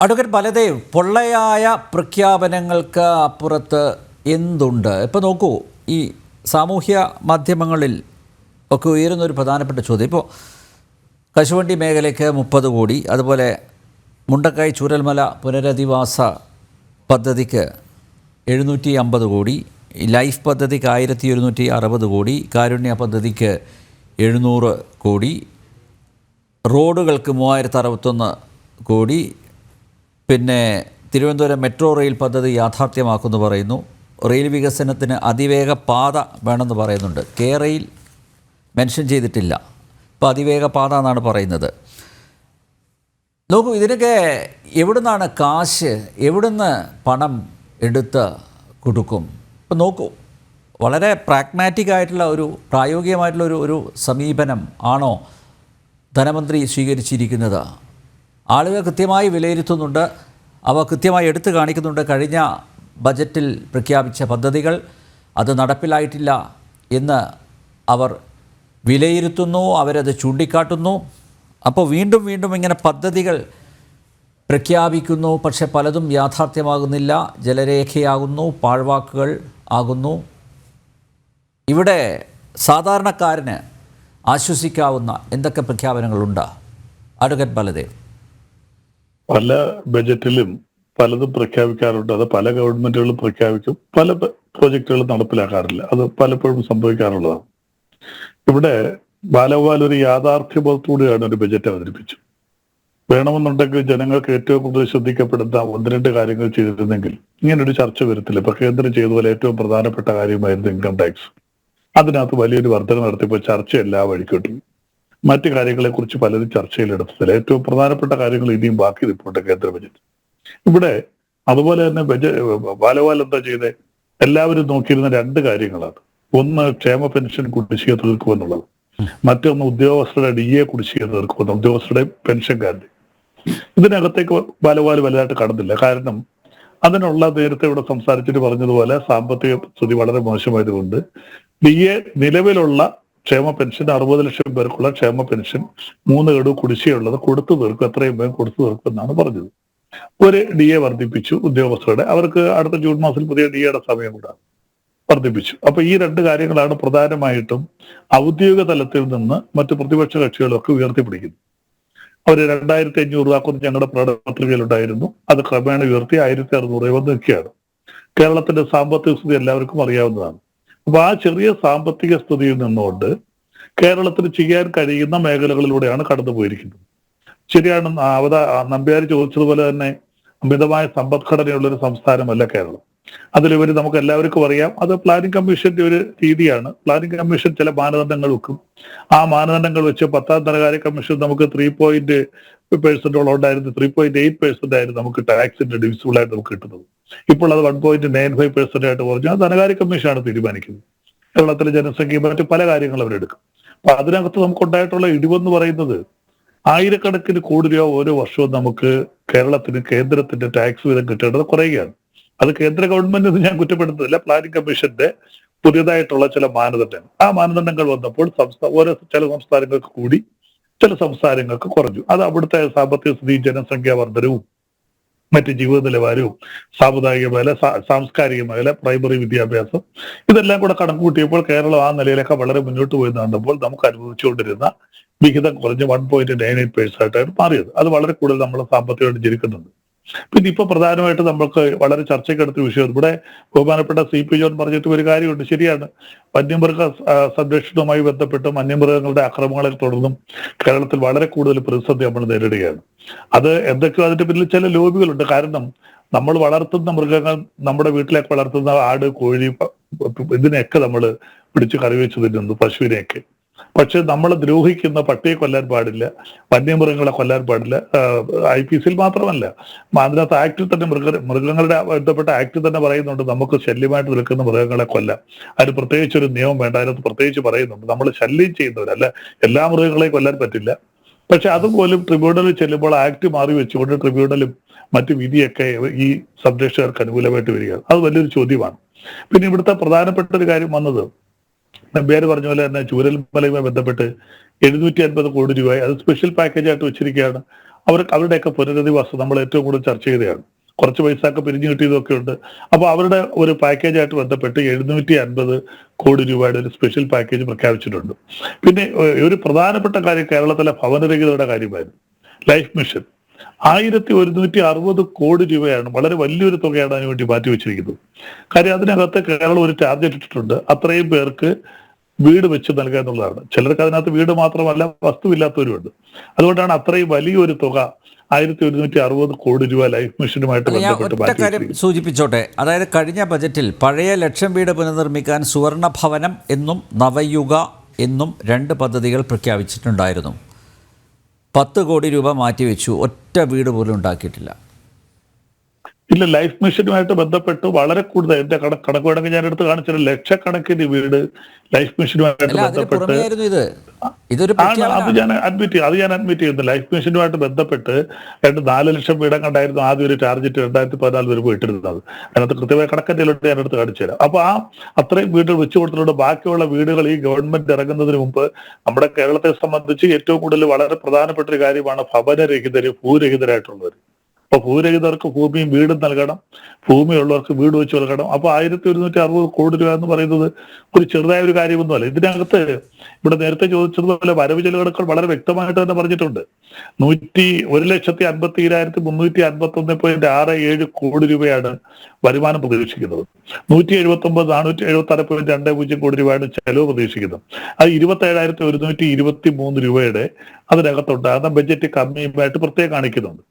Advocate Baladev, പൊള്ളയായ പ്രഖ്യാപനങ്ങൾക്ക് അപ്പുറത്ത് എന്തുണ്ട്? ഇപ്പോൾ നോക്കൂ, ഈ സാമൂഹ്യ മാധ്യമങ്ങളിൽ ഒക്കെ ഉയരുന്നൊരു പ്രധാനപ്പെട്ട ചോദ്യം, ഇപ്പോൾ കശുവണ്ടി മേഖലയ്ക്ക് 30 കോടി, അതുപോലെ മുണ്ടക്കൈ ചൂരൽമല പുനരധിവാസ പദ്ധതിക്ക് 750 കോടി, ലൈഫ് പദ്ധതിക്ക് 1160 കോടി, കാരുണ്യ പദ്ധതിക്ക് 700 കോടി, റോഡുകൾക്ക് 3061 കോടി, പിന്നെ തിരുവനന്തപുരം മെട്രോ റെയിൽ പദ്ധതി യാഥാർത്ഥ്യമാക്കുമെന്ന് പറയുന്നു. റെയിൽ വികസനത്തിന് അതിവേഗ പാത വേണമെന്ന് പറയുന്നുണ്ട്. റെയിൽ മെൻഷൻ ചെയ്തിട്ടില്ല, ഇപ്പോൾ അതിവേഗ പാത എന്നാണ് പറയുന്നത്. നോക്കൂ, ഇതിനൊക്കെ എവിടുന്നാണ് കാശ്, എവിടുന്ന് പണം എടുത്ത് കൊടുക്കും? ഇപ്പം നോക്കൂ, വളരെ പ്രാഗ്മാറ്റിക് ആയിട്ടുള്ള ഒരു പ്രായോഗികമായിട്ടുള്ള ഒരു സമീപനം ആണോ ധനമന്ത്രി സ്വീകരിച്ചിരിക്കുന്നത്? ആളുകൾ കൃത്യമായി വിലയിരുത്തുന്നുണ്ട്, അവ കൃത്യമായി എടുത്തു കാണിക്കുന്നുണ്ട്. കഴിഞ്ഞ ബജറ്റിൽ പ്രഖ്യാപിച്ച പദ്ധതികൾ അത് നടപ്പിലായിട്ടില്ല എന്ന് അവർ വിലയിരുത്തുന്നു, അവരത് ചൂണ്ടിക്കാട്ടുന്നു. അപ്പോൾ വീണ്ടും വീണ്ടും ഇങ്ങനെ പദ്ധതികൾ പ്രഖ്യാപിക്കുന്നു, പക്ഷെ പലതും യാഥാർത്ഥ്യമാകുന്നില്ല, ജലരേഖയാകുന്നു, പാഴ്വാക്കുകൾ ആകുന്നു. ഇവിടെ സാധാരണക്കാരന് ആശ്വസിക്കാവുന്ന എന്തൊക്കെ പ്രഖ്യാപനങ്ങളുണ്ട് അഡ്വക്കേറ്റ് ബലദേവ്? പല ബജറ്റിലും പലതും പ്രഖ്യാപിക്കാറുണ്ട്. അത് പല ഗവൺമെന്റുകളും പ്രഖ്യാപിക്കും, പല പ്രോജക്റ്റുകളും നടപ്പിലാക്കാറില്ല. അത് പലപ്പോഴും സംഭവിക്കാറുള്ളതാണ്. ഇവിടെ ബാലഗോപാൽ ഒരു യാഥാർത്ഥ്യബോധത്തോടെയാണ് ഒരു ബജറ്റ് അവതരിപ്പിച്ചു. വേണമെന്നുണ്ടെങ്കിൽ ജനങ്ങൾക്ക് ഏറ്റവും കൂടുതൽ ശ്രദ്ധിക്കപ്പെടുന്ന 1-2 കാര്യങ്ങൾ ചെയ്തിരുന്നെങ്കിൽ ഇങ്ങനൊരു ചർച്ച വരത്തില്ല. ഇപ്പൊ കേന്ദ്രം ചെയ്തതുപോലെ ഏറ്റവും പ്രധാനപ്പെട്ട കാര്യമായിരുന്നു ഇൻകം ടാക്സ്. അതിനകത്ത് വലിയൊരു വർധന നടത്തിയപ്പോൾ ചർച്ച എല്ലാ വഴിക്കോട്ടും. മറ്റു കാര്യങ്ങളെക്കുറിച്ച് പലരും ചർച്ചയിലെടുത്തില്ല. ഏറ്റവും പ്രധാനപ്പെട്ട കാര്യങ്ങൾ ഇനിയും ബാക്കി നിൽപ്പുണ്ട് കേന്ദ്ര ബജറ്റ്. ഇവിടെ അതുപോലെ തന്നെ ബാലഗോപാൽ എന്താ ചെയ്തത്? എല്ലാവരും നോക്കിയിരുന്ന 2 കാര്യങ്ങളാണ്. ഒന്ന്, ക്ഷേമ പെൻഷൻ കുടിശ്ശിക തീർക്കുമെന്നുള്ളത്. മറ്റൊന്ന്, ഉദ്യോഗസ്ഥരുടെ DA കുടിശ്ശിക തീർക്കുമെന്ന്, ഉദ്യോഗസ്ഥരുടെ പെൻഷൻകാരുടെ. ഇതിനകത്തേക്ക് ബാലഗോപാൽ വലുതായിട്ട് കടന്നില്ല. കാരണം അതിനുള്ള നേരത്തെ ഇവിടെ സംസാരിച്ചിട്ട് പറഞ്ഞതുപോലെ സാമ്പത്തിക സ്ഥിതി വളരെ മോശമായതുകൊണ്ട് DA നിലവിലുള്ള ക്ഷേമ പെൻഷൻ 60 ലക്ഷം പേർക്കുള്ള ക്ഷേമ പെൻഷൻ 3 ഗഡു കുടിശ്ശികയുള്ളത് കൊടുത്തു തീർക്കും, എത്രയും വേഗം കൊടുത്തു തീർക്കും എന്നാണ് പറഞ്ഞത്. ഒരു DA വർദ്ധിപ്പിച്ചു ഉദ്യോഗസ്ഥരുടെ. അവർക്ക് അടുത്ത ജൂൺ മാസത്തിൽ പുതിയ DAയുടെ സമയം കൂടെ വർദ്ധിപ്പിച്ചു. അപ്പൊ ഈ 2 കാര്യങ്ങളാണ് പ്രധാനമായിട്ടും ഔദ്യോഗിക തലത്തിൽ നിന്ന് മറ്റു പ്രതിപക്ഷ കക്ഷികളൊക്കെ ഉയർത്തിപ്പിടിക്കുന്നത്. അവർ 2500 ആക്കുന്ന ഞങ്ങളുടെ പ്രകടനപത്രികയിലുണ്ടായിരുന്നു. അത് ക്രമേണ ഉയർത്തി 1600 വന്ന് നിൽക്കുകയാണ്. കേരളത്തിന്റെ സാമ്പത്തിക സ്ഥിതി എല്ലാവർക്കും അറിയാവുന്നതാണ്. അപ്പൊ ആ ചെറിയ സാമ്പത്തിക സ്ഥിതിയിൽ നിന്നുകൊണ്ട് കേരളത്തിന് ചെയ്യാൻ കഴിയുന്ന മേഖലകളിലൂടെയാണ് കടന്നുപോയിരിക്കുന്നത്. ശരിയാണ്, നമ്പ്യാർ ചോദിച്ചതുപോലെ തന്നെ അമിതമായ സമ്പദ്ഘടനയുള്ള ഒരു സംസ്ഥാനമല്ല കേരളം. അതിലുപരി നമുക്ക് എല്ലാവർക്കും അറിയാം, അത് പ്ലാനിംഗ് കമ്മീഷന്റെ ഒരു രീതിയാണ്. പ്ലാനിംഗ് കമ്മീഷൻ ചില മാനദണ്ഡങ്ങൾ വെക്കും. ആ മാനദണ്ഡങ്ങൾ വെച്ച് 10ാം ധനകാര്യ കമ്മീഷൻ നമുക്ക് 3% ഉണ്ടായിരുന്നു. 3.8% ആയിരുന്നു നമുക്ക് ടാക്സിന്റെ ഡിവിസിബിൾ ആയിട്ട് നമുക്ക് കിട്ടുന്നത്. ഇപ്പോൾ അത് 1.95% ആയിട്ട് കുറഞ്ഞു. ആ ധനകാര്യ കമ്മീഷനാണ് തീരുമാനിക്കുന്നത്. കേരളത്തിലെ ജനസംഖ്യ മറ്റു പല കാര്യങ്ങൾ അവരെടുക്കും. അപ്പൊ അതിനകത്ത് നമുക്കുണ്ടായിട്ടുള്ള ഇടിവെന്ന് പറയുന്നത് ആയിരക്കണക്കിന് കോടി രൂപ ഓരോ വർഷവും നമുക്ക് കേരളത്തിന് കേന്ദ്രത്തിന്റെ ടാക്സ് വിധം കിട്ടേണ്ടത് കുറയുകയാണ്. അത് കേന്ദ്ര ഗവൺമെന്റ് ഞാൻ കുറ്റപ്പെടുത്തുന്നില്ല. പ്ലാനിംഗ് കമ്മീഷന്റെ പുതിയതായിട്ടുള്ള ചില മാനദണ്ഡങ്ങൾ, ആ മാനദണ്ഡങ്ങൾ വന്നപ്പോൾ ചില സംസ്ഥാനങ്ങൾക്ക് കൂടി, ചില സംസ്ഥാനങ്ങൾക്ക് കുറഞ്ഞു. അത് അവിടുത്തെ സാമ്പത്തിക സ്ഥിതി, ജനസംഖ്യാ വർധനവും മറ്റ് ജീവിത നിലവാരവും, സാമുദായിക മേഖല, സാംസ്കാരിക മേഖല, പ്രൈമറി വിദ്യാഭ്യാസം, ഇതെല്ലാം കൂടെ കണക്കുകൂട്ടിയപ്പോൾ കേരളം ആ നിലയിലൊക്കെ വളരെ മുന്നോട്ട് പോയി കണ്ടപ്പോൾ നമുക്ക് അനുഭവിച്ചുകൊണ്ടിരുന്ന വിഹിതം കുറഞ്ഞ് 1.98% ആയിട്ടാണ് മാറിയത്. അത് വളരെ കൂടുതൽ നമ്മൾ സാമ്പത്തികമായിട്ട് ജനിക്കുന്നുണ്ട്. പിന്നെ ഇപ്പൊ പ്രധാനമായിട്ട് നമുക്ക് വളരെ ചർച്ചയ്ക്കെടുത്ത വിഷയം, ഇവിടെ ബഹുമാനപ്പെട്ട CP ജോൺ പറഞ്ഞിട്ട് ഒരു കാര്യമുണ്ട്. ശരിയാണ്, വന്യമൃഗ സംരക്ഷണവുമായി ബന്ധപ്പെട്ട് വന്യമൃഗങ്ങളുടെ ആക്രമണങ്ങളെ തുടർന്നും കേരളത്തിൽ വളരെ കൂടുതൽ പ്രതിസന്ധി നമ്മൾ നേരിടുകയാണ്. അത് എന്തൊക്കെയോ അതിന്റെ പിന്നിൽ ചില ലോബികളുണ്ട്. കാരണം നമ്മൾ വളർത്തുന്ന മൃഗങ്ങൾ, നമ്മുടെ വീട്ടിലേക്ക് വളർത്തുന്ന ആട്, കോഴി, ഇതിനെയൊക്കെ നമ്മൾ പിടിച്ച് കറിവെച്ച് തിന്നുന്നു, പശുവിനെയൊക്കെ. പക്ഷെ നമ്മൾ ദ്രോഹിക്കുന്ന പട്ടിയെ കൊല്ലാൻ പാടില്ല, വന്യമൃഗങ്ങളെ കൊല്ലാൻ പാടില്ല. IPC മാത്രമല്ല, അതിനകത്ത് ആക്ടിൽ തന്നെ മൃഗങ്ങളുടെ ബന്ധപ്പെട്ട ആക്ടിൽ തന്നെ പറയുന്നുണ്ട് നമുക്ക് ശല്യമായിട്ട് നിൽക്കുന്ന മൃഗങ്ങളെ കൊല്ലാം. അതിന് പ്രത്യേകിച്ചൊരു നിയമം വേണ്ട. അതിനകത്ത് പ്രത്യേകിച്ച് പറയുന്നുണ്ട് നമ്മൾ ശല്യം ചെയ്യുന്നവരല്ല, എല്ലാ മൃഗങ്ങളെയും കൊല്ലാൻ പറ്റില്ല. പക്ഷെ അതുപോലും ട്രിബ്യൂണലിൽ ചെല്ലുമ്പോൾ ആക്ട് മാറി വെച്ചുകൊണ്ട് ട്രിബ്യൂണലും മറ്റു വിധിയൊക്കെ ഈ സംരക്ഷകർക്ക് അനുകൂലമായിട്ട് വരികയാണ്. അത് വലിയൊരു ചോദ്യമാണ്. പിന്നെ ഇവിടുത്തെ പ്രധാനപ്പെട്ട ഒരു കാര്യം വന്നത്, നമ്പ്യാർ പറഞ്ഞ പോലെ തന്നെ ചൂരൽമലയുമായി ബന്ധപ്പെട്ട് 750 കോടി രൂപ അത് സ്പെഷ്യൽ പാക്കേജ് ആയിട്ട് വെച്ചിരിക്കുകയാണ്. അവരുടെയൊക്കെ പുനരധിവാസം നമ്മൾ ഏറ്റവും കൂടുതൽ ചർച്ച ചെയ്തതാണ്. കുറച്ച് പൈസയൊക്കെ പിരിഞ്ഞു കിട്ടിയതൊക്കെ ഉണ്ട്. അപ്പോൾ അവരുടെ ഒരു പാക്കേജായിട്ട് ബന്ധപ്പെട്ട് 750 കോടി രൂപയുടെ ഒരു സ്പെഷ്യൽ പാക്കേജ് പ്രഖ്യാപിച്ചിട്ടുണ്ട്. പിന്നെ ഒരു പ്രധാനപ്പെട്ട കാര്യം കേരളത്തിലെ ഭവനരഹിതരുടെ കാര്യമായിരുന്നു. ലൈഫ് മിഷൻ 1160 കോടി രൂപയാണ്, വളരെ വലിയൊരു തുകയാണ് അതിനുവേണ്ടി മാറ്റിവെച്ചിരിക്കുന്നത്. കാര്യം അതിനകത്ത് കേരളം ഒരു ടാർഗറ്റ് ഇട്ടിട്ടുണ്ട്, അത്രയും പേർക്ക് വീട് വെച്ച് നൽകുക എന്നുള്ളതാണ്. ചിലർക്ക് അതിനകത്ത് വീട് മാത്രമല്ല വസ്തുവില്ലാത്തവരുമുണ്ട്. അതുകൊണ്ടാണ് അത്രയും വലിയൊരു തുക 1160 കോടി രൂപ ലൈഫ് മിഷനുമായിട്ട് ഞാൻ ബന്ധപ്പെട്ട് ഒറ്റ കാര്യം സൂചിപ്പിച്ചോട്ടെ. അതായത് കഴിഞ്ഞ ബജറ്റിൽ പഴയ ലക്ഷം വീട് പുനർനിർമ്മിക്കാൻ സുവർണ ഭവനം എന്നും നവയുഗ എന്നും 2 പദ്ധതികൾ പ്രഖ്യാപിച്ചിട്ടുണ്ടായിരുന്നു. 10 കോടി രൂപ മാറ്റിവെച്ചു, ഒറ്റ വീട് പോലും ഉണ്ടാക്കിയിട്ടില്ല. ഇല്ല, ലൈഫ് മിഷനുമായിട്ട് ബന്ധപ്പെട്ട് വളരെ കൂടുതൽ എന്റെ കണക്ക് വേണമെങ്കിൽ ഞാൻ എടുത്ത് കാണിച്ചില്ല, ലക്ഷക്കണക്കിന് വീട് ലൈഫ് മിഷനുമായിട്ട് ബന്ധപ്പെട്ട് അത് ഞാൻ അഡ്മിറ്റ് ചെയ്യുന്നു. ലൈഫ് മിഷനുമായിട്ട് ബന്ധപ്പെട്ട് 4 ലക്ഷം വീടങ്ങണ്ടായിരുന്നു ആദ്യം ഒരു ടാർഗറ്റ് 2014 വരുമ്പോൾ ഇട്ടിരുന്നത്. അതിനകത്ത് കൃത്യമായ കണക്കറ്റിലോട്ട് ഞാൻ എടുത്ത് കാണിച്ചു തരാം. അപ്പൊ അത്രയും വീടുകൾ വെച്ചു കൊടുത്തിട്ടുണ്ട്. ബാക്കിയുള്ള വീടുകൾ ഈ ഗവൺമെന്റ് ഇറങ്ങുന്നതിന് മുമ്പ് നമ്മുടെ കേരളത്തെ സംബന്ധിച്ച് ഏറ്റവും കൂടുതൽ വളരെ പ്രധാനപ്പെട്ട ഒരു കാര്യമാണ് ഭവനരഹിതര്, ഭൂരഹിതരായിട്ടുള്ളവർ. അപ്പൊ ഭൂരഹിതർക്ക് ഭൂമിയും വീടും നൽകണം, ഭൂമിയുള്ളവർക്ക് വീട് വെച്ച് നൽകണം. അപ്പൊ 1160 കോടി രൂപ എന്ന് പറയുന്നത് ഒരു ചെറുതായ ഒരു കാര്യമൊന്നുമല്ല. ഇതിനകത്ത് ഇവിടെ നേരത്തെ ചോദിച്ചതുപോലെ വരവ് ചെലവുകൾ വളരെ വ്യക്തമായിട്ട് തന്നെ പറഞ്ഞിട്ടുണ്ട്. 1,01,2351.67 കോടി രൂപയാണ് വരുമാനം പ്രതീക്ഷിക്കുന്നത്. 179,476.20 കോടി രൂപയാണ് ചെലവ് പ്രതീക്ഷിക്കുന്നത്. അത് 27,123 രൂപയുടെ അതിനകത്തുണ്ടാകുന്ന ബജറ്റ് കമ്മിയുമായിട്ട് പ്രത്യേകം കാണിക്കുന്നുണ്ട്.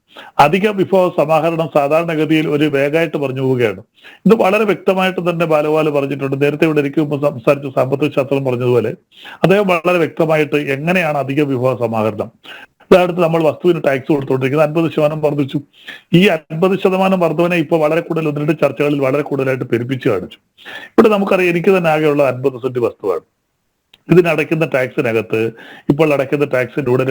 അധിക വിഭവ സമാഹരണം സാധാരണഗതിയിൽ ഒരു വേഗമായിട്ട് പറഞ്ഞു പോവുകയാണ്. ഇത് വളരെ വ്യക്തമായിട്ട് തന്നെ ബാലഗോപാൽ പറഞ്ഞിട്ടുണ്ട്. നേരത്തെ ഇവിടെ എനിക്ക് മുമ്പ് സംസാരിച്ച സാമ്പത്തിക ശാസ്ത്രം പറഞ്ഞതുപോലെ അദ്ദേഹം വളരെ വ്യക്തമായിട്ട് എങ്ങനെയാണ് അധിക വിഭവ സമാഹരണം. ഇതടുത്ത് നമ്മൾ വസ്തുവിന് ടാക്സ് കൊടുത്തുകൊണ്ടിരിക്കുന്നത് 50% വർദ്ധിച്ചു. ഈ 50% വർധവനെ ഇപ്പോൾ വളരെ കൂടുതൽ 1-2 ചർച്ചകളിൽ വളരെ കൂടുതലായിട്ട് പെരുപ്പിച്ച് കാണിച്ചു. ഇവിടെ നമുക്കറിയാം, എനിക്ക് തന്നെ ആകെയുള്ള 50 സെന്റ് വസ്തുവാണ്. ഇതിനടയ്ക്കുന്ന ടാക്സിനകത്ത് ഇപ്പോൾ അടയ്ക്കുന്ന ടാക്സിന്റെ കൂടെ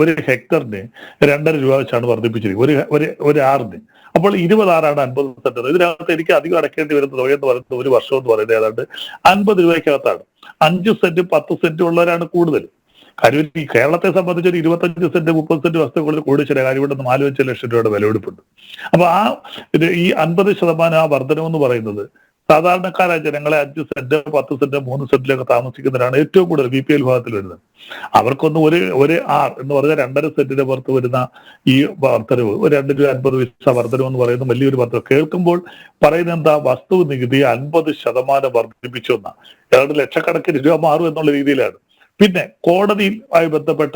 ഒരു ഹെക്ടറിന് 2.5 രൂപ വെച്ചാണ് വർദ്ധിപ്പിച്ചിരിക്കുന്നത് ഒരു ആറിന്. അപ്പോൾ 20 ആറാണ് 50 സെന്റ്. ഇതിനകത്ത് എനിക്ക് അധികം അടയ്ക്കേണ്ടി വരുന്ന തുക എന്ന് പറയുന്നത് ഒരു വർഷം എന്ന് പറയുന്നത് ഏതാണ്ട് 50 രൂപയ്ക്കകത്താണ്. 5 സെന്റ് 10 സെന്റ് ഉള്ളവരാണ് കൂടുതൽ. കാര്യം ഈ കേരളത്തെ സംബന്ധിച്ച് ഒരു 25 സെന്റ് 30 സെന്റ് വസ്തുക്കളിൽ കൂടി ചില കാര്യം ഇവിടെ 4-5 ലക്ഷം രൂപയുടെ വിലപിടിപ്പുണ്ട്. അപ്പൊ ഈ 50% ആ വർധനമെന്ന് പറയുന്നത് സാധാരണക്കാരായ ജനങ്ങളെ 5 സെന്റ് 10 സെന്റ് 3 സെന്റിലൊക്കെ താമസിക്കുന്നവരാണ് ഏറ്റവും കൂടുതൽ BPL വിഭാഗത്തിൽ വരുന്നത്. അവർക്കൊന്നും ഒരു ആർ എന്ന് പറഞ്ഞാൽ 2.5 സെന്റിന്റെ പുറത്ത് വരുന്ന ഈ വർധനവ്, ഒരു 2 രൂപ 50 പൈസ വർധനവ് എന്ന് പറയുന്നത് വലിയൊരു വർധനവ്. കേൾക്കുമ്പോൾ പറയുന്നത് എന്താ, വസ്തു നികുതി 50% വർദ്ധിപ്പിച്ചു എന്നാ, ഏതാണ്ട് ലക്ഷക്കണക്കിന് രൂപ മാറും എന്നുള്ള രീതിയിലാണ്. പിന്നെ കോടതിയുമായി ബന്ധപ്പെട്ട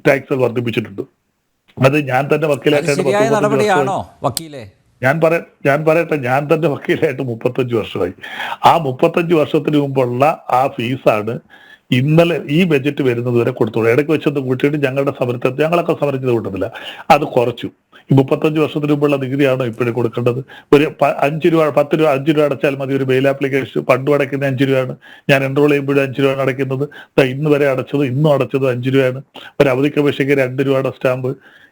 ടാക്സുകൾ വർദ്ധിപ്പിച്ചിട്ടുണ്ട്. അത് ഞാൻ തന്നെ വക്കീലായിട്ട് ഞാൻ പറയട്ടെ, ഞാൻ തന്നെ വക്കീലായിട്ട് 35 വർഷമായി. ആ 35 വർഷത്തിന് മുമ്പുള്ള ആ ഫീസാണ് ഇന്നലെ ഈ ബജറ്റ് വരുന്നത് വരെ കൊടുത്തോളൂ. ഇടയ്ക്ക് വെച്ചൊന്ന് കൂട്ടിയിട്ട് ഞങ്ങളൊക്കെ സമരത്തിന് കൂട്ടുന്നില്ല, അത് കുറച്ചു. ഈ 35 വർഷത്തിന് മുമ്പുള്ള നികുതിയാണോ ഇപ്പോഴും കൊടുക്കേണ്ടത്? ഒരു 5 രൂപ 10 രൂപ 5 രൂപ അടച്ചാൽ മതി. ഒരു ബെയിൽ ആപ്ലിക്കേഷൻ പണ്ടും അടയ്ക്കുന്നത് 5 രൂപയാണ്. ഞാൻ എൻറോൾ ചെയ്യുമ്പോഴും 5 രൂപയാണ് അടയ്ക്കുന്നത്. ഇന്ന് വരെ അടച്ചത്, ഇന്നും അടച്ചത് 5 രൂപയാണ്. ഒരു അവധിക്ക് അപേക്ഷയ്ക്ക് 2 രൂപയുടെ സ്റ്റാമ്പ്.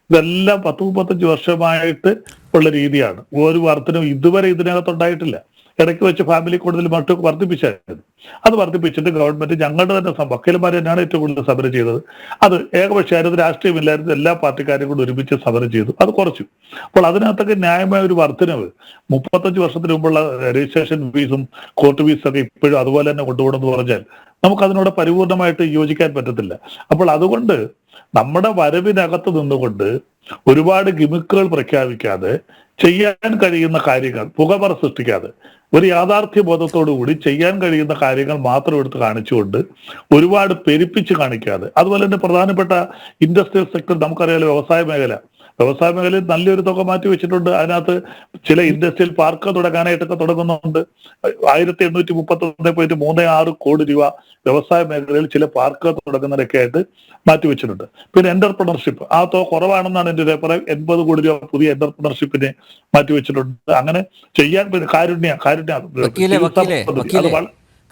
ഇതെല്ലാം 10-35 വർഷമായിട്ട് ഉള്ള രീതിയാണ്. ഒരു വർധനവും ഇതുവരെ ഇതിനകത്തുണ്ടായിട്ടില്ല. ഇടയ്ക്ക് വെച്ച് ഫാമിലി കൂടുതൽ മറ്റും വർദ്ധിപ്പിച്ചായിരുന്നു. അത് വർദ്ധിപ്പിച്ചിട്ട് ഗവൺമെന്റ് ഞങ്ങളുടെ തന്നെ വക്കീലന്മാർ തന്നെയാണ് ഏറ്റവും കൂടുതൽ സമരം ചെയ്തത്. അത് ഏകപക്ഷമായിരുന്നു, രാഷ്ട്രീയമില്ലായിരുന്നു, എല്ലാ പാർട്ടിക്കാരും കൂടി ഒരുമിച്ച് സമരം ചെയ്തു, അത് കുറച്ചു. അപ്പോൾ അതിനകത്തൊക്കെ ന്യായമായ ഒരു വർധനവ് 35 വർഷത്തിന് മുമ്പുള്ള രജിസ്ട്രേഷൻ ഫീസും കോർട്ട് ഫീസൊക്കെ ഇപ്പോഴും അതുപോലെ തന്നെ കൊണ്ടുപോകണമെന്ന് പറഞ്ഞാൽ നമുക്കതിനോട് പരിപൂർണമായിട്ട് യോജിക്കാൻ പറ്റത്തില്ല. അപ്പോൾ അതുകൊണ്ട് നമ്മുടെ വരവിനകത്ത് നിന്നുകൊണ്ട് ഒരുപാട് ഗിമിക്കുകൾ പ്രഖ്യാപിക്കാതെ ചെയ്യാൻ കഴിയുന്ന കാര്യങ്ങൾ, പുകമറ സൃഷ്ടിക്കാതെ ഒരു യാഥാർത്ഥ്യ ബോധത്തോടുകൂടി ചെയ്യാൻ കഴിയുന്ന കാര്യങ്ങൾ മാത്രം എടുത്ത് കാണിച്ചുകൊണ്ട് ഒരുപാട് പെരുപ്പിച്ച് കാണിക്കാതെ, അതുപോലെ തന്നെ പ്രധാനപ്പെട്ട ഇൻഡസ്ട്രിയൽ സെക്ടർ നമുക്കറിയാലോ, വ്യവസായ മേഖലയിൽ നല്ലൊരു തുക മാറ്റി വെച്ചിട്ടുണ്ട്. അതിനകത്ത് ചില ഇൻഡസ്ട്രിയൽ പാർക്ക് തുടങ്ങാനായിട്ടൊക്കെ തുടങ്ങുന്നുണ്ട്. 1831.36 കോടി രൂപ വ്യവസായ മേഖലയിൽ ചില പാർക്ക് തുടങ്ങുന്നതൊക്കെ ആയിട്ട് മാറ്റിവെച്ചിട്ടുണ്ട്. പിന്നെ എന്റർപ്രണർഷിപ്പ് ആ തുക കുറവാണെന്നാണ് എൻ്റെ ഒരു അഭിപ്രായം. 80 കോടി രൂപ പുതിയ എന്റർപ്രണർഷിപ്പിനെ മാറ്റിവെച്ചിട്ടുണ്ട്. അങ്ങനെ ചെയ്യാൻ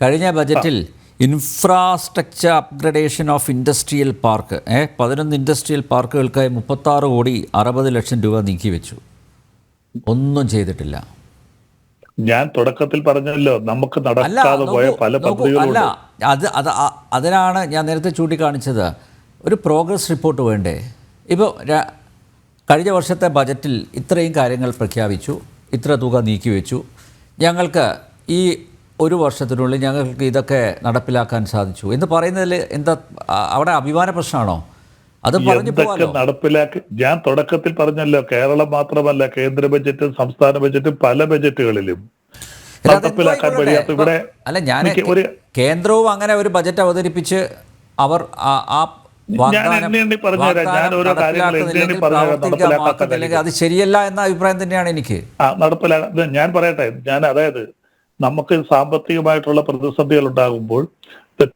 കഴിഞ്ഞ ബജറ്റിൽ infrastructure upgradation of industrial park 11 industrial പാർക്കുകൾക്കായി 36 കോടി 60 ലക്ഷം രൂപ നീക്കിവെച്ചു. ഒന്നും ചെയ്തിട്ടില്ല. ഞാൻ തുടക്കത്തിൽ പറഞ്ഞല്ലോ, നമുക്ക് നടക്കാതെ പോയ പല പദ്ധതികളും. അതിനാണ് ഞാൻ നേരത്തെ ചൂണ്ടിക്കാണിച്ചത്. ഒരു പ്രോഗ്രസ് റിപ്പോർട്ട് വേണ്ടേ? ഇപ്പോൾ കഴിഞ്ഞ വർഷത്തെ ബജറ്റിൽ ഇത്രയും കാര്യങ്ങൾ പ്രഖ്യാപിച്ചു, ഇത്ര തുക നീക്കിവെച്ചു, ഞങ്ങൾക്ക് ഈ ഒരു വർഷത്തിനുള്ളിൽ ഞങ്ങൾക്ക് ഇതൊക്കെ നടപ്പിലാക്കാൻ സാധിച്ചു എന്ന് പറയുന്നതിൽ എന്താ അവിടെ അഭിമാന പ്രശ്നമാണോ? അത് പറഞ്ഞു പോകാലോ. നടപ്പിലാക്കി ഞാൻ തുടക്കത്തിൽ പറഞ്ഞല്ലോ, കേരളം മാത്രമല്ല, കേന്ദ്ര ബജറ്റും സംസ്ഥാന ബജറ്റും പല ബജറ്റുകളിലും നടപ്പിലാക്കാൻ കഴിയാത്ത ഇവിടെ അല്ല, ഞാൻ കേന്ദ്രവും അങ്ങനെ ഒരു ബജറ്റ് അവതരിപ്പിച്ച് അവർ അത് ശരിയല്ല എന്ന അഭിപ്രായം തന്നെയാണ് എനിക്ക്. നടപ്പിലാക്കാൻ ഞാൻ പറയട്ടെ, അതായത് നമുക്ക് സാമ്പത്തികമായിട്ടുള്ള പ്രതിസന്ധികൾ ഉണ്ടാകുമ്പോൾ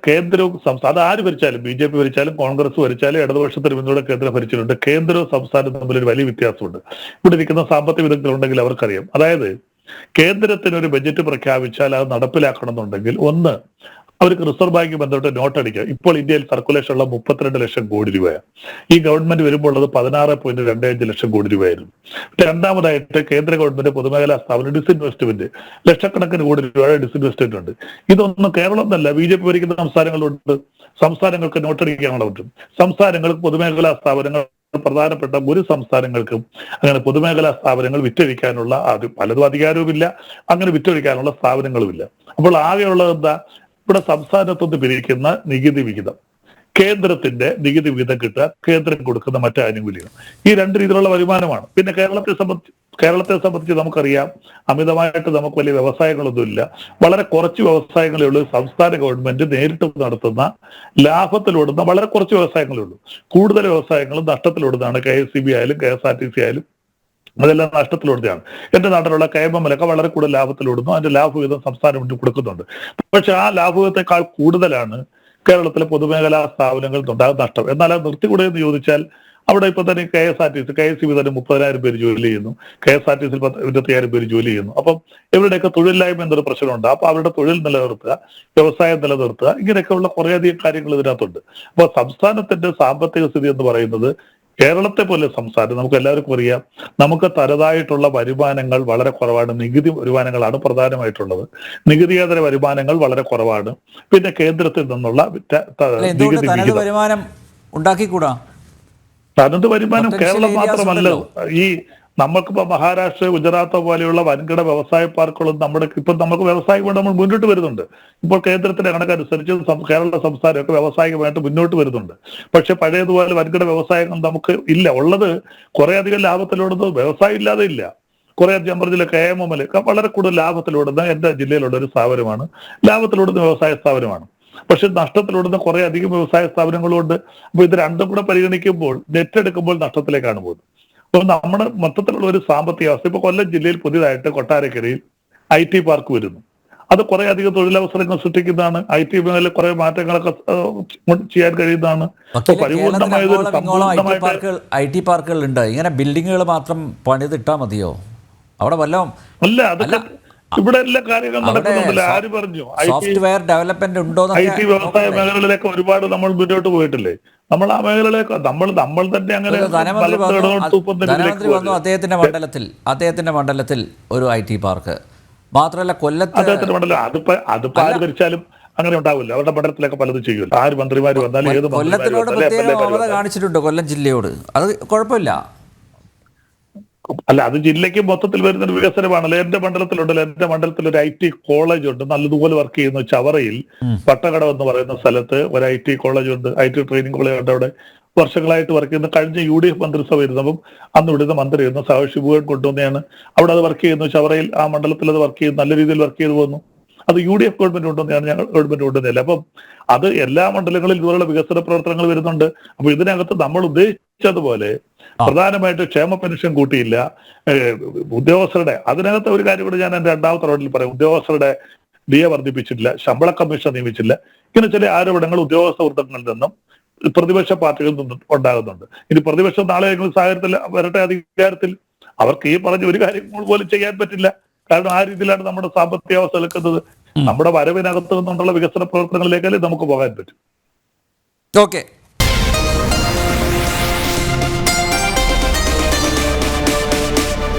കേന്ദ്രവും സംസ്ഥാനം അത് ആര് ഭരിച്ചാലും, BJP ഭരിച്ചാലും കോൺഗ്രസ് ഭരിച്ചാലും ഇടതുപക്ഷത്തിന് പിന്തുണ കേന്ദ്രം ഭരിച്ചിട്ടുണ്ട്. കേന്ദ്രവും സംസ്ഥാനവും തമ്മിലൊരു വലിയ വ്യത്യാസമുണ്ട്. ഇവിടെ ഇരിക്കുന്ന സാമ്പത്തിക വിദഗ്ധരുണ്ടെങ്കിൽ അവർക്കറിയാം. അതായത് കേന്ദ്രത്തിന് ഒരു ബജറ്റ് പ്രഖ്യാപിച്ചാൽ അത് നടപ്പിലാക്കണമെന്നുണ്ടെങ്കിൽ ഒന്ന്, അവർക്ക് റിസർവ് ബാങ്ക് ബന്ധപ്പെട്ട് നോട്ട് അടിക്കുക. ഇപ്പോൾ ഇന്ത്യയിൽ സർക്കുലേഷൻ ഉള്ള 32 ലക്ഷം കോടി രൂപയാണ്. ഈ ഗവൺമെന്റ് വരുമ്പോൾ ഉള്ളത് 16.25 ലക്ഷം കോടി രൂപയായിരുന്നു. രണ്ടാമതായിട്ട് കേന്ദ്ര ഗവൺമെന്റ് പൊതുമേഖലാ സ്ഥാപനം ഡിസ്ഇൻവെസ്റ്റ്മെന്റ് ലക്ഷക്കണക്കിന് കോടി രൂപയുടെ ഡിസ്ഇൻവെസ്റ്റ്മെന്റ് ഉണ്ട്. ഇതൊന്നും കേരളം എന്നല്ല, BJP ഭരിക്കുന്ന സംസ്ഥാനങ്ങളുണ്ട്. സംസ്ഥാനങ്ങൾക്ക് നോട്ടടിക്കാനുള്ള പറ്റും. സംസ്ഥാനങ്ങൾക്ക് പൊതുമേഖലാ സ്ഥാപനങ്ങൾ പ്രധാനപ്പെട്ട ഒരു സംസ്ഥാനങ്ങൾക്കും അങ്ങനെ പൊതുമേഖലാ സ്ഥാപനങ്ങൾ വിറ്റഴിക്കാനുള്ള പലതും അധികാരവുമില്ല, അങ്ങനെ വിറ്റഴിക്കാനുള്ള സ്ഥാപനങ്ങളുമില്ല. അപ്പോൾ ആകെയുള്ളത് എന്താ? ഇവിടെ സംസ്ഥാനത്തുനിന്ന് പിരിക്കുന്ന നികുതി വിഹിതം, കേന്ദ്രത്തിന്റെ നികുതി വിഹിതം കിട്ടുക, കേന്ദ്രം കൊടുക്കുന്ന മറ്റു ആനുകൂല്യങ്ങൾ, ഈ രണ്ട് രീതിയിലുള്ള വരുമാനമാണ്. പിന്നെ കേരളത്തെ സംബന്ധിച്ച് നമുക്കറിയാം, അമിതമായിട്ട് നമുക്ക് വലിയ വ്യവസായങ്ങളൊന്നുമില്ല. വളരെ കുറച്ച് വ്യവസായങ്ങളേ ഉള്ളൂ. സംസ്ഥാന ഗവൺമെന്റ് നേരിട്ട് നടത്തുന്ന ലാഭത്തിലോടുന്ന വളരെ കുറച്ച് വ്യവസായങ്ങളേ ഉള്ളൂ. കൂടുതൽ വ്യവസായങ്ങളും നഷ്ടത്തിലോടുന്നതാണ്. KSEB ആയാലും KSRTC ആയാലും അതെല്ലാം നഷ്ടത്തിലോടുകയാണ്. എന്റെ നാട്ടിലുള്ള KMML വളരെ കൂടുതൽ ലാഭത്തിലോടുന്നു. അതിന്റെ ലാഭവിഹിതം സംസ്ഥാന ഗവൺമെന്റ് കൊടുക്കുന്നുണ്ട്. പക്ഷെ ആ ലാഭവിഹിതത്തെക്കാൾ കൂടുതലാണ് കേരളത്തിലെ പൊതുമേഖലാ സ്ഥാപനങ്ങൾക്ക് ഉണ്ടാകുന്ന നഷ്ടം. എന്നാൽ അത് നിർത്തിക്കൂടെ എന്ന് ചോദിച്ചാൽ അവിടെ ഇപ്പൊ തന്നെ KSEB തന്നെ 30,000 പേര് ജോലി ചെയ്യുന്നു, KSRTC 25,000 പേര് ജോലി ചെയ്യുന്നു. അപ്പം ഇവരുടെയൊക്കെ തൊഴിലില്ലായ്മ എന്നൊരു പ്രശ്നമുണ്ട്. അപ്പൊ അവരുടെ തൊഴിൽ നിലനിർത്തുക, വ്യവസായം നിലനിർത്തുക, ഇങ്ങനെയൊക്കെയുള്ള കുറേയധികം കാര്യങ്ങൾ ഇതിനകത്തുണ്ട്. അപ്പൊ സംസ്ഥാനത്തിന്റെ സാമ്പത്തിക സ്ഥിതി എന്ന് പറയുന്നത് കേരളത്തെ പോലെ സംസ്ഥാനം നമുക്ക് എല്ലാവർക്കും അറിയാം, നമുക്ക് തനതായിട്ടുള്ള വരുമാനങ്ങൾ വളരെ കുറവാണ്. നികുതി വരുമാനങ്ങളാണ് പ്രധാനമായിട്ടുള്ളത്. നികുതിയേതര വരുമാനങ്ങൾ വളരെ കുറവാണ്. പിന്നെ കേന്ദ്രത്തിൽ നിന്നുള്ള നികുതി വരുമാനം ഉണ്ടാക്കിക്കൂടാ. തനത് വരുമാനം കേരളം മാത്രമല്ല, ഈ നമുക്കിപ്പോ മഹാരാഷ്ട്ര, ഗുജറാത്ത് പോലെയുള്ള വൻകിട വ്യവസായ പാർക്കുകളും നമുക്ക് വ്യവസായം കൊണ്ട് നമ്മൾ മുന്നോട്ട് വരുന്നുണ്ട്. ഇപ്പോൾ കേന്ദ്രത്തിന്റെ കണക്കനുസരിച്ച് കേരള സംസ്ഥാനമൊക്കെ വ്യവസായികമായിട്ട് മുന്നോട്ട് വരുന്നുണ്ട്. പക്ഷെ പഴയതുപോലെ വൻകിട വ്യവസായങ്ങൾ നമുക്ക് ഇല്ല. ഉള്ളത് കുറെ അധികം ലാഭത്തിലോടുന്നത് വ്യവസായം ഇല്ലാതെ ഇല്ല. കുറെ ഞാൻ പറഞ്ഞില്ല, KMML വളരെ കൂടുതൽ ലാഭത്തിലോടുന്ന എന്റെ ജില്ലയിലുള്ള ഒരു സ്ഥാപനമാണ്, ലാഭത്തിലോടുന്ന വ്യവസായ സ്ഥാപനമാണ്. പക്ഷെ നഷ്ടത്തിലോടുന്ന കുറെ അധികം വ്യവസായ സ്ഥാപനങ്ങളുണ്ട്. അപ്പൊ ഇത് രണ്ടും കൂടെ പരിഗണിക്കുമ്പോൾ നെറ്റെടുക്കുമ്പോൾ നഷ്ടത്തിലേക്കാണ് പോകുന്നത്. അപ്പോൾ നമ്മുടെ മൊത്തത്തിലുള്ള ഒരു സാമ്പത്തിക അവസ്ഥ, ഇപ്പൊ കൊല്ലം ജില്ലയിൽ പുതിയതായിട്ട് കൊട്ടാരക്കരയിൽ IT പാർക്ക് വരുന്നു. അത് കുറെ അധികം തൊഴിലവസരങ്ങൾ സൃഷ്ടിക്കുന്നതാണ്. IT മേഖലയിൽ കുറെ മാറ്റങ്ങളൊക്കെ ചെയ്യാൻ കഴിയുന്നതാണ്. IT പാർക്കുകൾ ഉണ്ട്. ഇങ്ങനെ ബിൽഡിങ്ങുകൾ മാത്രം പണിതിട്ടാ മതിയോ? അവിടെ വല്ലതും അല്ല, അതൊക്കെ ഇവിടെ എല്ലാ കാര്യങ്ങളും നടക്കുന്നുണ്ടല്ലോ. ആര് പറഞ്ഞു? സോഫ്റ്റ്വെയർ ഡെവലപ്മെന്റ് ഉണ്ടോ? IT വ്യവസായ മേഖലകളിലേക്ക് ഒരുപാട് നമ്മൾ മുന്നോട്ട് പോയിട്ടില്ലേ? നമ്മൾ ആ മേഖലയിലേക്ക് നമ്മൾ തന്നെ അങ്ങനെ ധനമന്ത്രി വന്നു. അദ്ദേഹത്തിന്റെ മണ്ഡലത്തിൽ ഒരു IT പാർക്ക് മാത്രമല്ല, അദ്ദേഹത്തിന്റെ മണ്ഡലം അതിപ്പോ ആര് ഭരിച്ചാലും അങ്ങനെ ഉണ്ടാവില്ല. അവരുടെ മണ്ഡലത്തിലൊക്കെ പലതും ചെയ്യുമല്ലോ. ആര് മന്ത്രിമാര് വന്നാലും ഏത് കൊല്ലത്തിനോട് പ്രത്യേക മമത കാണിച്ചിട്ടുണ്ടോ? കൊല്ലം ജില്ലയോട് അത് കുഴപ്പമില്ല. അല്ല, അത് ജില്ലയ്ക്ക് മൊത്തത്തിൽ വരുന്നൊരു വികസനമാണല്ലോ. എന്റെ മണ്ഡലത്തിലുണ്ടല്ലോ, എന്റെ മണ്ഡലത്തിൽ ഒരു IT കോളേജ് ഉണ്ട്, നല്ലതുപോലെ വർക്ക് ചെയ്യുന്നു. ചവറയിൽ പട്ടകടം എന്ന് പറയുന്ന സ്ഥലത്ത് ഒരു IT കോളേജ് ഉണ്ട്, IT ട്രെയിനിങ് കോളേജ് ഉണ്ട്. അവിടെ വർഷങ്ങളായിട്ട് വർക്ക് ചെയ്യുന്ന, കഴിഞ്ഞ UDF മന്ത്രിസഭ ഇരുന്നപ്പം അന്ന് ഇവിടുന്ന് മന്ത്രി ആയിരുന്നു ഷിബുവൻ കൊണ്ടുവന്നെയാണ്. അവിടെ അത് വർക്ക് ചെയ്യുന്നു. ചവറയിൽ ആ മണ്ഡലത്തിൽ അത് വർക്ക് ചെയ്യുന്നു, നല്ല രീതിയിൽ വർക്ക് ചെയ്തു പോകുന്നു. അത് UDF ഗവൺമെന്റ് കൊണ്ടുവന്നെയാണ്, ഞങ്ങൾ ഗവൺമെന്റ് കൊണ്ടുവന്നില്ല. അപ്പം അത് എല്ലാ മണ്ഡലങ്ങളിലും ഇതുപോലുള്ള വികസന പ്രവർത്തനങ്ങൾ വരുന്നുണ്ട്. അപ്പൊ ഇതിനകത്ത് നമ്മൾ ഉദ്ദേശിച്ചതുപോലെ പ്രധാനമായിട്ട് ക്ഷേമ പെൻഷൻ കൂട്ടിയില്ല. ഉദ്യോഗസ്ഥരുടെ അതിനകത്ത് ഒരു കാര്യം കൂടി ഞാൻ എന്റെ രണ്ടാമത്തെ റോഡിൽ പറയാം. ഉദ്യോഗസ്ഥരുടെ DA വർദ്ധിപ്പിച്ചിട്ടില്ല, ശമ്പള കമ്മീഷൻ നിയമിച്ചില്ല. ഇങ്ങനെ ചില ആരോപണങ്ങൾ ഉദ്യോഗസ്ഥ വൃത്തങ്ങളിൽ നിന്നും പ്രതിപക്ഷ പാർട്ടികളിൽ നിന്നും ഉണ്ടാകുന്നുണ്ട്. ഇനി പ്രതിപക്ഷം നാളെ സാഹചര്യത്തിൽ വരട്ടെ അധികാരത്തിൽ, അവർക്ക് ഈ പറഞ്ഞ ഒരു കാര്യം പോലും ചെയ്യാൻ പറ്റില്ല. കാരണം ആ രീതിയിലാണ് നമ്മുടെ സാമ്പത്തിക അവസ്ഥ നിൽക്കുന്നത്. നമ്മുടെ വരവിനകത്ത് നിന്നുള്ള വികസന പ്രവർത്തനങ്ങളിലേക്കല്ലേ നമുക്ക് പോകാൻ പറ്റും. ഓക്കെ.